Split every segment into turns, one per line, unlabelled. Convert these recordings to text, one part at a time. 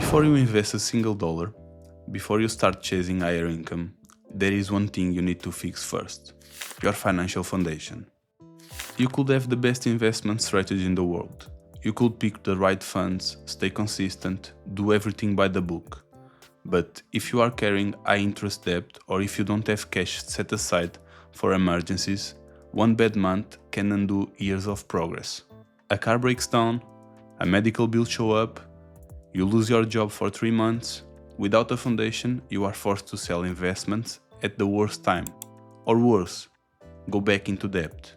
Before you invest a single dollar, before you start chasing higher income, there is one thing you need to fix first: your financial foundation. You could have the best investment strategy in the world. You could pick the right funds, stay consistent, do everything by the book. But if you are carrying high interest debt or if you don't have cash set aside for emergencies, one bad month can undo years of progress. A car breaks down, a medical bill shows up, you lose your job for 3 months. Without a foundation, you are forced to sell investments at the worst time. Or worse, go back into debt.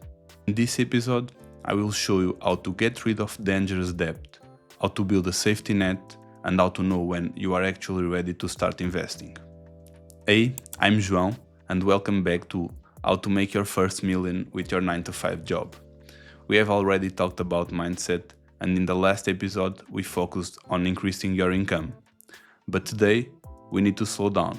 In this episode, I will show you how to get rid of dangerous debt, how to build a safety net, and how to know when you are actually ready to start investing. Hey, I'm João, and welcome back to How to Make Your First Million with Your 9-to-5 Job. We have already talked about mindset, and in the last episode we focused on increasing your income. But today we need to slow down,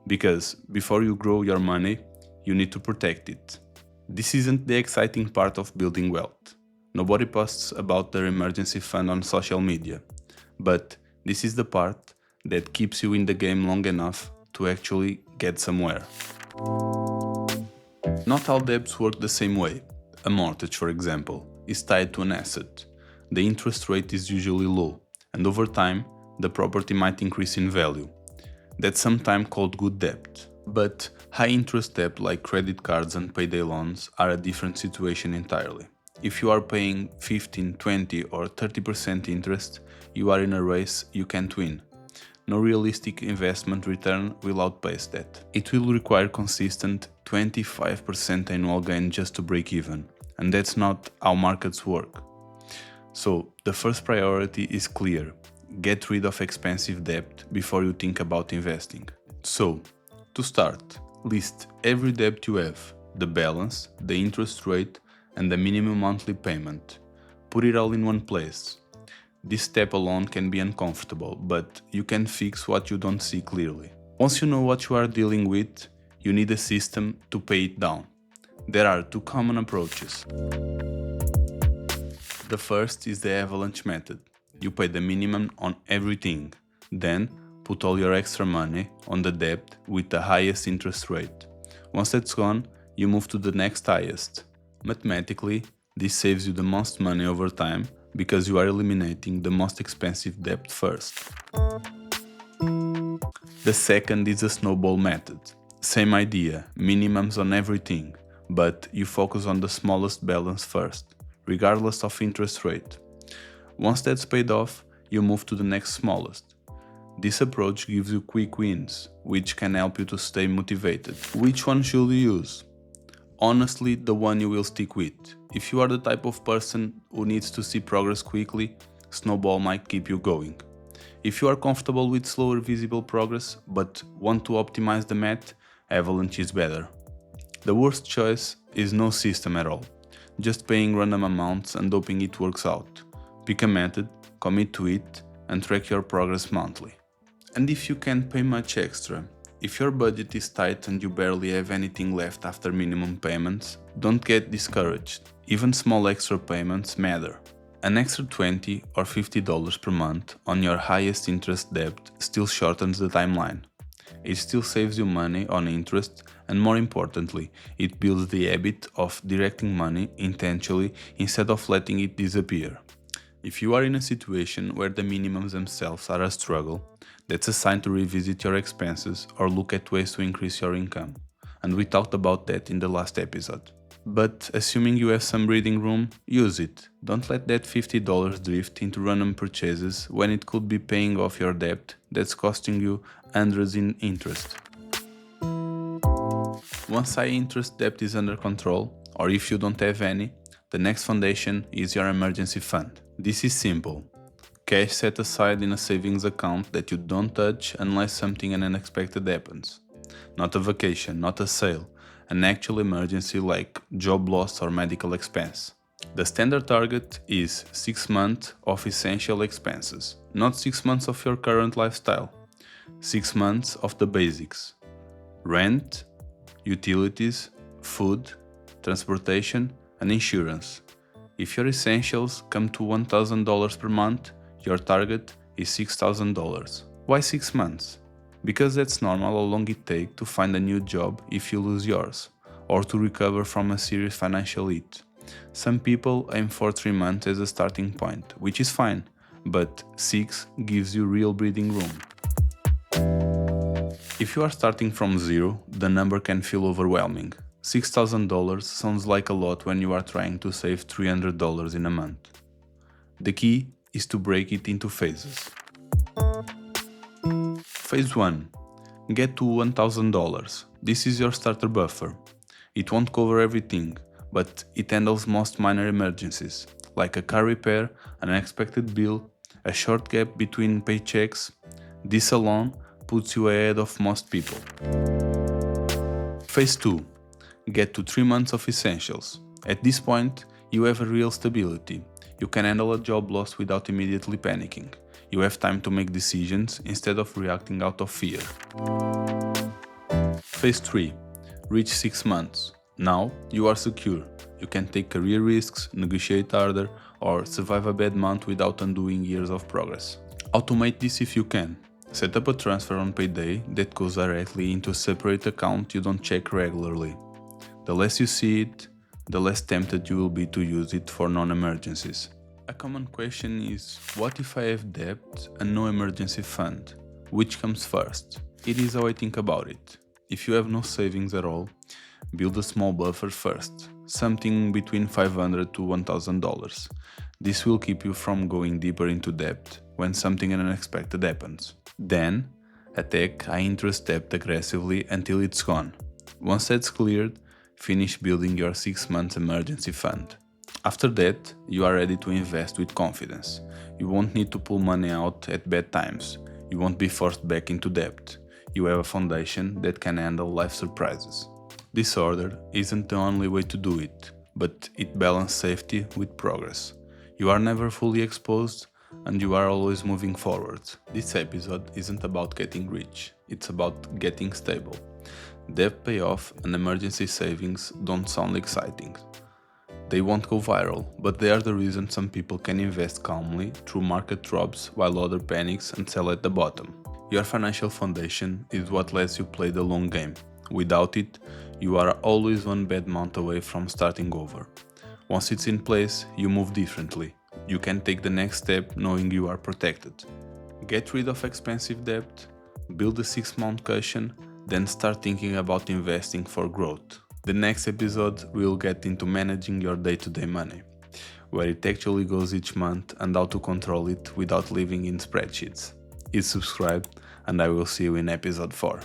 because before you grow your money, you need to protect it. This isn't the exciting part of building wealth. Nobody posts about their emergency fund on social media, but this is the part that keeps you in the game long enough to actually get somewhere. Not all debts work the same way. A mortgage, for example, is tied to an asset. The interest rate is usually low, and over time, the property might increase in value. That's sometimes called good debt. But high interest debt like credit cards and payday loans are a different situation entirely. If you are paying 15, 20 or 30% interest, you are in a race you can't win. No realistic investment return will outpace that. It will require consistent 25% annual gain just to break even, and that's not how markets work. So the first priority is clear: get rid of expensive debt before you think about investing. So, to start, list every debt you have, the balance, the interest rate, and the minimum monthly payment. Put it all in one place. This step alone can be uncomfortable, but you can fix what you don't see clearly. Once you know what you are dealing with, you need a system to pay it down. There are two common approaches. The first is the Avalanche method. You pay the minimum on everything, then put all your extra money on the debt with the highest interest rate. Once that's gone, you move to the next highest. Mathematically, this saves you the most money over time because you are eliminating the most expensive debt first. The second is the Snowball method. Same idea, minimums on everything, but you focus on the smallest balance first, regardless of interest rate. Once that's paid off, you move to the next smallest. This approach gives you quick wins, which can help you to stay motivated. Which one should you use? Honestly, the one you will stick with. If you are the type of person who needs to see progress quickly, Snowball might keep you going. If you are comfortable with slower visible progress but want to optimize the math, Avalanche is better. The worst choice is no system at all, just paying random amounts and hoping it works out. Pick a method, commit to it, and track your progress monthly. And if you can't pay much extra, if your budget is tight and you barely have anything left after minimum payments, don't get discouraged. Even small extra payments matter. An extra $20 or $50 per month on your highest interest debt still shortens the timeline. It still saves you money on interest, and more importantly, it builds the habit of directing money intentionally instead of letting it disappear. If you are in a situation where the minimums themselves are a struggle, that's a sign to revisit your expenses or look at ways to increase your income. And we talked about that in the last episode. But assuming you have some breathing room, use it. Don't let that $50 drift into random purchases when it could be paying off your debt that's costing you hundreds in interest. Once high interest debt is under control, or if you don't have any, the next foundation is your emergency fund. This is simple. Cash set aside in a savings account that you don't touch unless something unexpected happens. Not a vacation, not a sale, an actual emergency like job loss or medical expense. The standard target is 6 months of essential expenses, not 6 months of your current lifestyle. 6 months of the basics: rent, utilities, food, transportation, and insurance. If your essentials come to $1,000 per month, your target is $6,000. Why 6 months? Because that's normal how long it takes to find a new job if you lose yours, or to recover from a serious financial hit. Some people aim for 3 months as a starting point, which is fine, but 6 gives you real breathing room. If you are starting from zero, the number can feel overwhelming. $6,000 sounds like a lot when you are trying to save $300 in a month. The key is to break it into phases. Phase 1. Get to $1,000. This is your starter buffer. It won't cover everything, but it handles most minor emergencies, like a car repair, an unexpected bill, a short gap between paychecks. This alone puts you ahead of most people. Phase 2. Get to 3 months of essentials. At this point, you have a real stability. You can handle a job loss without immediately panicking. You have time to make decisions instead of reacting out of fear. Phase 3. Reach 6 months. Now you are secure. You can take career risks, negotiate harder, or survive a bad month without undoing years of progress. Automate this if you can. Set up a transfer on payday that goes directly into a separate account you don't check regularly. The less you see it, the less tempted you will be to use it for non-emergencies. A common question is, what if I have debt and no emergency fund? Which comes first? It is how I think about it. If you have no savings at all, build a small buffer first, something between $500 to $1,000. This will keep you from going deeper into debt when something unexpected happens. Then, attack high-interest debt aggressively until it's gone. Once that's cleared, finish building your 6 months emergency fund. After that, you are ready to invest with confidence. You won't need to pull money out at bad times. You won't be forced back into debt. You have a foundation that can handle life surprises. This order isn't the only way to do it, but it balances safety with progress. You are never fully exposed, and you are always moving forward. This episode isn't about getting rich, it's about getting stable. Debt payoff and emergency savings don't sound exciting. They won't go viral, but they are the reason some people can invest calmly through market drops while others panics and sell at the bottom. Your financial foundation is what lets you play the long game. Without it, you are always one bad month away from starting over. Once it's in place, you move differently. You can take the next step knowing you are protected. Get rid of expensive debt, build a 6-month cushion, then start thinking about investing for growth. The next episode we'll get into managing your day-to-day money, where it actually goes each month and how to control it without living in spreadsheets. Hit subscribe and I will see you in episode 4.